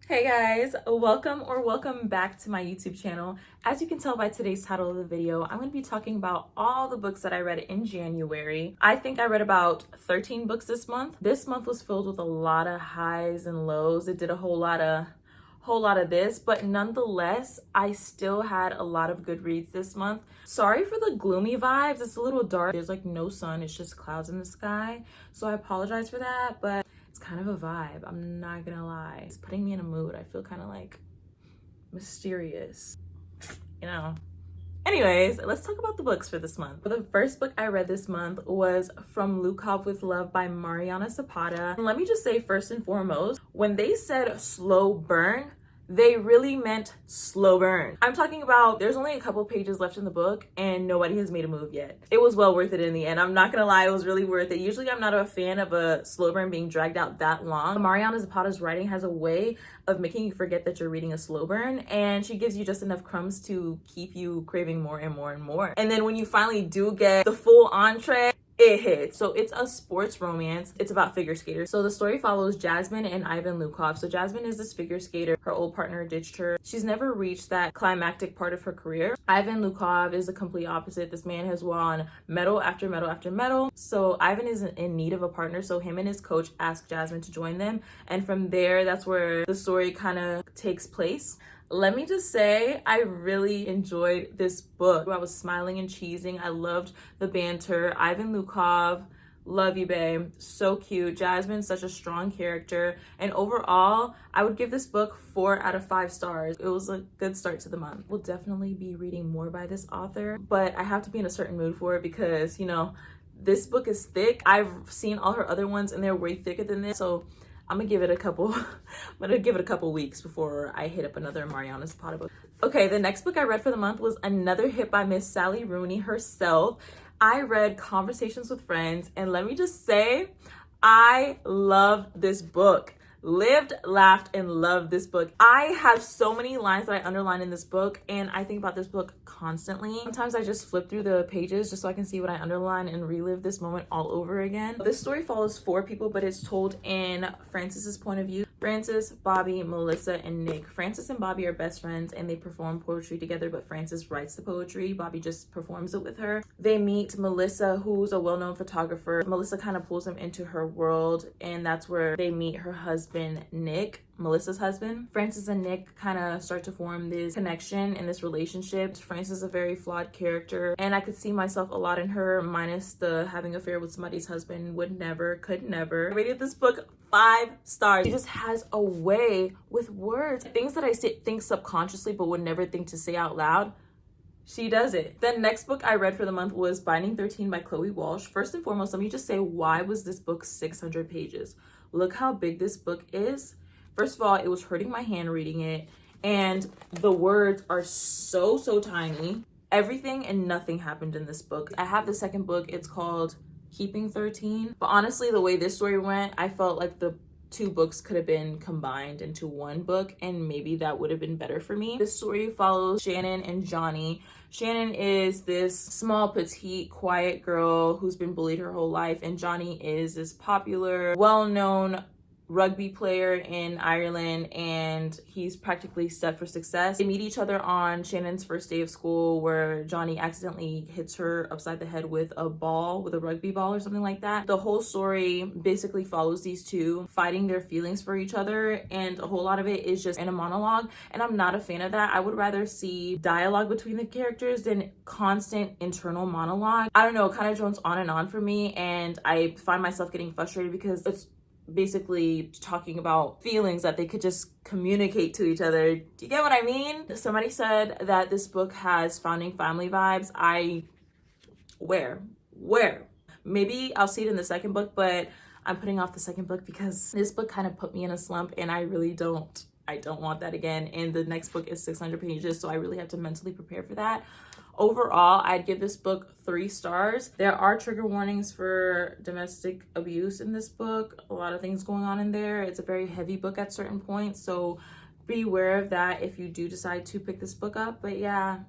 Hey guys, welcome back to my YouTube channel. As you can tell by today's title of the video, I'm going to be talking about all the books that I read in January. I think I read about 13 books this month. This month was filled with a lot of highs and lows. It did a whole lot of this, but nonetheless, I still had a lot of good reads this month. Sorry for the gloomy vibes. It's a little dark. There's like no sun. It's just clouds in the sky. So I apologize for that, but it's kind of a vibe, I'm not gonna lie. It's putting me in a mood. I feel kind of like mysterious, you know. Anyways, let's talk about the books for this month. The first book I read this month was From Lukov with Love by Mariana Zapata. And let me just say first and foremost, when they said slow burn, they really meant slow burn. I'm talking about there's only a couple pages left in the book and nobody has made a move yet. It was well worth it in the end. I'm not gonna lie, it was really worth it. Usually I'm not a fan of a slow burn being dragged out that long. Mariana Zapata's writing has a way of making you forget that you're reading a slow burn, and she gives you just enough crumbs to keep you craving more and more and more. And then when you finally do get the full entree, it hits. So it's a sports romance. It's about figure skaters. So the story follows Jasmine and Ivan Lukov. So Jasmine is this figure skater. Her old partner ditched her. She's never reached that climactic part of her career. Ivan Lukov is the complete opposite. This man has won medal after medal after medal. So Ivan is in need of a partner. So him and his coach ask Jasmine to join them. And from there, that's where the story kind of takes place. Let me just say, I really enjoyed this book. I was smiling and cheesing. I loved the banter. Ivan Lukov, love you, babe. So cute. Jasmine, such a strong character. And overall, I would give this book 4 out of 5 stars. It was a good start to the month. We'll definitely be reading more by this author, but I have to be in a certain mood for it because, you know, this book is thick. I've seen all her other ones and they're way thicker than this. So I'm gonna give it a couple weeks before I hit up another Mariana Zapata book. Okay, the next book I read for the month was another hit by Miss Sally Rooney herself. I read Conversations with Friends, and let me just say, I love this book. Lived, laughed, and loved this book. I have so many lines that I underline in this book, and I think about this book constantly. Sometimes I just flip through the pages just so I can see what I underline and relive this moment all over again. This story follows 4 people, but it's told in Francis's point of view. Francis, Bobby, Melissa, and Nick. Francis and Bobby are best friends and they perform poetry together, but Francis writes the poetry. Bobby just performs it with her. They meet Melissa, who's a well-known photographer. Melissa kind of pulls him into her world, and that's where they meet her husband, Nick, Melissa's husband. Francis and Nick kind of start to form this connection and this relationship. Francis is a very flawed character, and I could see myself a lot in her, minus the having an affair with somebody's husband. Would never, could never. I rated this book 5 stars. She just has a way with words. Things that I think subconsciously but would never think to say out loud. She does it. The next book I read for the month was Binding 13 by Chloe Walsh. First and foremost, let me just say, why was this book 600 pages? Look how big this book is. First of all, it was hurting my hand reading it, and the words are so tiny. Everything and nothing happened in this book. I have the second book. It's called Keeping 13. But honestly, the way this story went, I felt like the 2 books could have been combined into 1 book, and maybe that would have been better for me. This story follows Shannon and Johnny. Shannon is this small, petite, quiet girl who's been bullied her whole life, and Johnny is this popular, well-known rugby player in Ireland, and he's practically set for success. They meet each other on Shannon's first day of school, where Johnny accidentally hits her upside the head with a ball, with a rugby ball or something like that. The whole story basically follows these 2 fighting their feelings for each other, and a whole lot of it is just in a monologue, and I'm not a fan of that. I would rather see dialogue between the characters than constant internal monologue. I don't know, it kind of drones on and on for me, and I find myself getting frustrated because it's basically talking about feelings that they could just communicate to each other. Do you get what I mean? Somebody said that this book has founding family vibes. Where? Maybe I'll see it in the second book, but I'm putting off the second book because this book kind of put me in a slump, and I really don't want that again. And the next book is 600 pages, so I really have to mentally prepare for that. Overall, I'd give this book 3 stars. There are trigger warnings for domestic abuse in this book. A lot of things going on in there. It's a very heavy book at certain points, so be aware of that if you do decide to pick this book up. But yeah,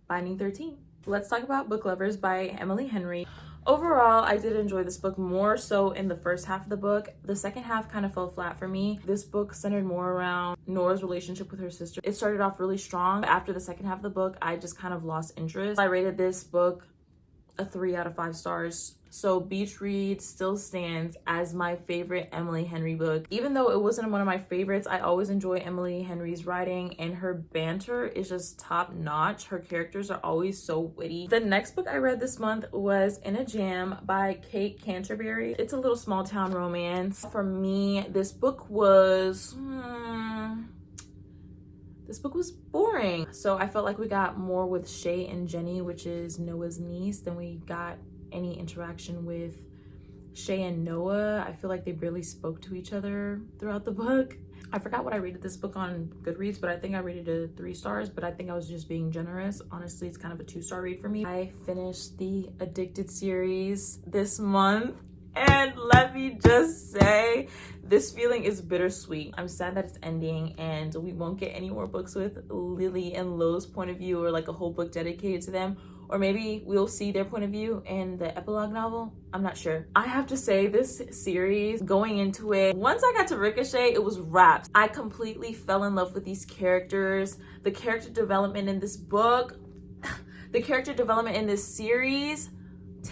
Binding 13. Let's talk about Book Lovers by Emily Henry. Overall, I did enjoy this book more so in the first half of the book. The second half kind of fell flat for me. This book centered more around Nora's relationship with her sister. It started off really strong. After the second half of the book, I just kind of lost interest. I rated this book a 3 out of 5 stars. So Beach Read still stands as my favorite Emily Henry book. Even though it wasn't one of my favorites, I always enjoy Emily Henry's writing, and her banter is just top notch. Her characters are always so witty. The next book I read this month was In a Jam by Kate Canterbury. It's a little small town romance. For me, this book was boring. So I felt like we got more with Shay and Jenny, which is Noah's niece, than we got any interaction with Shay and Noah. I feel like they barely spoke to each other throughout the book. I forgot what I rated this book on Goodreads, but I think I rated it 3 stars, but I think I was just being generous. Honestly, it's kind of a 2-star read for me. I finished the Addicted series this month, and let me just say, this feeling is bittersweet. I'm sad that it's ending and we won't get any more books with Lily and Lo's point of view, or like a whole book dedicated to them. Or maybe we'll see their point of view in the epilogue novel. I'm not sure. I have to say, this series, going into it, once I got to Ricochet, it was wraps. I completely fell in love with these characters. The character development in this book, the character development in this series,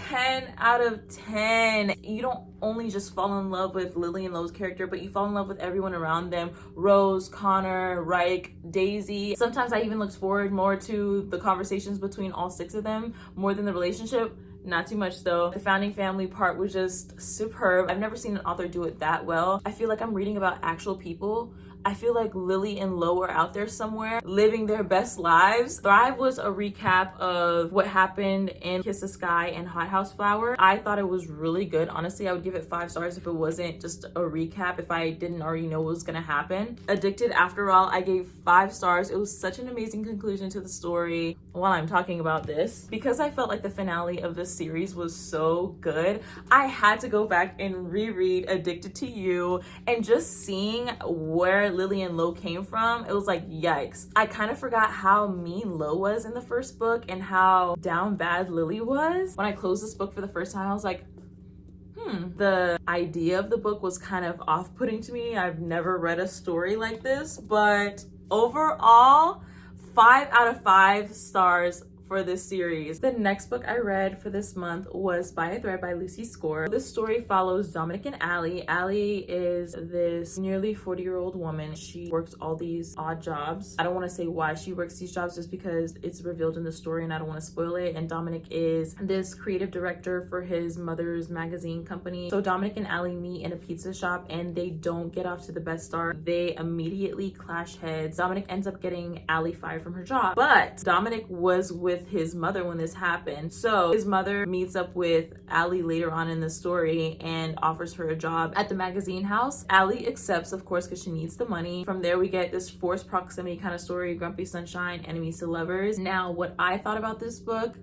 10 out of 10. You don't only just fall in love with Lily and Lo's character, but you fall in love with everyone around them. Rose, Connor, Reich, Daisy. Sometimes I even looked forward more to the conversations between all 6 of them more than the relationship. Not too much though. The founding family part was just superb. I've never seen an author do it that well. I feel like I'm reading about actual people. I feel like Lily and Lo are out there somewhere living their best lives. Thrive was a recap of what happened in Kiss the Sky and Hot House Flower. I thought it was really good. Honestly, I would give it 5 stars if it wasn't just a recap, if I didn't already know what was gonna happen. Addicted, after all, I gave 5 stars. It was such an amazing conclusion to the story. While I'm talking about this, because I felt like the finale of this series was so good, I had to go back and reread Addicted to You, and just seeing where Lily and Lo came from, it was like, yikes. I kind of forgot how mean Lo was in the first book and how down bad Lily was. When I closed this book for the first time, I was like, the idea of the book was kind of off-putting to me. I've never read a story like this, but overall, 5 out of 5 stars for this series. The next book I read for this month was By a Thread by Lucy Score. This story follows Dominic and Allie. Allie is this nearly 40-year-old woman. She works all these odd jobs. I don't want to say why she works these jobs just because it's revealed in the story and I don't want to spoil it. And Dominic is this creative director for his mother's magazine company. So Dominic and Allie meet in a pizza shop and they don't get off to the best start. They immediately clash heads. Dominic ends up getting Allie fired from her job, but Dominic was with his mother when this happened. So his mother meets up with Allie later on in the story and offers her a job at the magazine house. Allie accepts, of course, because she needs the money. From there, we get this forced proximity kind of story, Grumpy Sunshine, enemies to lovers. Now, what I thought about this book,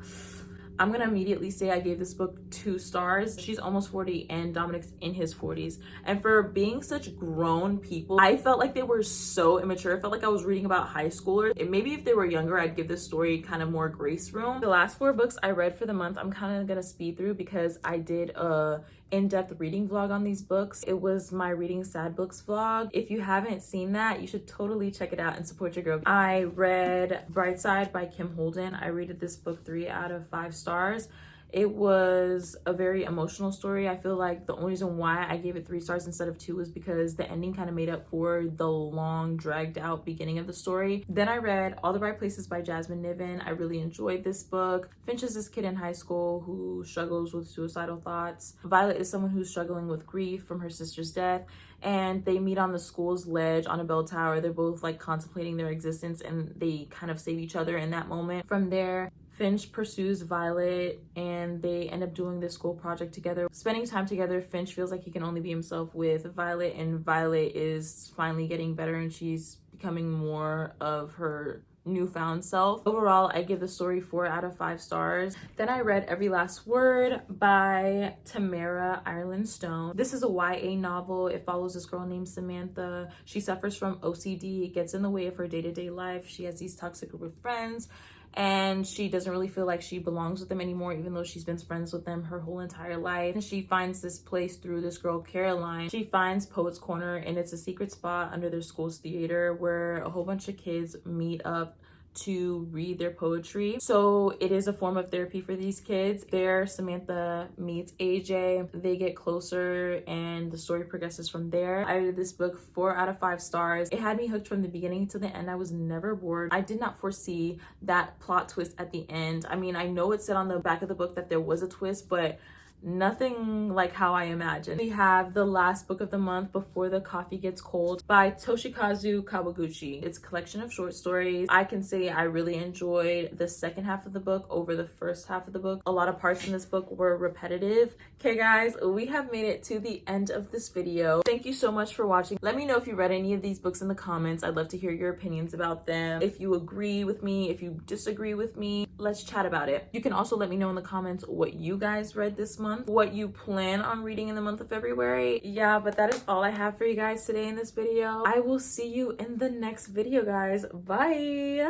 I'm gonna immediately say I gave this book 2 stars. She's almost 40 and Dominic's in his 40s. And for being such grown people, I felt like they were so immature. I felt like I was reading about high schoolers. And maybe if they were younger, I'd give this story kind of more grace room. The last 4 books I read for the month, I'm kind of gonna speed through because I did a in-depth reading vlog on these books. It was my Reading Sad Books vlog. If you haven't seen that, you should totally check it out and support your girl. I read Brightside by Kim Holden. I rated this book 3 out of 5 stars. It was a very emotional story. I feel like the only reason why I gave it 3 stars instead of 2 was because the ending kind of made up for the long, dragged out beginning of the story. Then I read All the Right Places by Jasmine Niven. I really enjoyed this book. Finch is this kid in high school who struggles with suicidal thoughts. Violet is someone who's struggling with grief from her sister's death. And they meet on the school's ledge on a bell tower. They're both like contemplating their existence and they kind of save each other in that moment. From there, Finch pursues Violet and they end up doing this school project together. Spending time together, Finch feels like he can only be himself with Violet, and Violet is finally getting better and she's becoming more of her newfound self. Overall, I give the story 4 out of 5 stars. Then I read Every Last Word by Tamara Ireland Stone. This is a YA novel. It follows this girl named Samantha. She suffers from OCD. It gets in the way of her day-to-day life. She has these toxic group of friends and she doesn't really feel like she belongs with them anymore, even though she's been friends with them her whole entire life. And she finds this place through this girl Caroline. She finds Poet's Corner, and it's a secret spot under their school's theater where a whole bunch of kids meet up to read their poetry. So it is a form of therapy for these kids. There, Samantha meets AJ, they get closer, and the story progresses from there. I rated this book 4 out of 5 stars. It had me hooked from the beginning to the end. I was never bored. I did not foresee that plot twist at the end. I mean, I know it said on the back of the book that there was a twist, but nothing like how I imagined. We have the last book of the month, Before the Coffee Gets Cold by Toshikazu Kawaguchi. It's a collection of short stories. I can say I really enjoyed the second half of the book over the first half of the book. A lot of parts in this book were repetitive. Okay guys, we have made it to the end of this video. Thank you so much for watching. Let me know if you read any of these books in the comments. I'd love to hear your opinions about them. If you agree with me, if you disagree with me, let's chat about it. You can also let me know in the comments what you guys read this month, what you plan on reading in the month of February. Yeah, but that is all I have for you guys today in this video. I will see you in the next video, guys. Bye.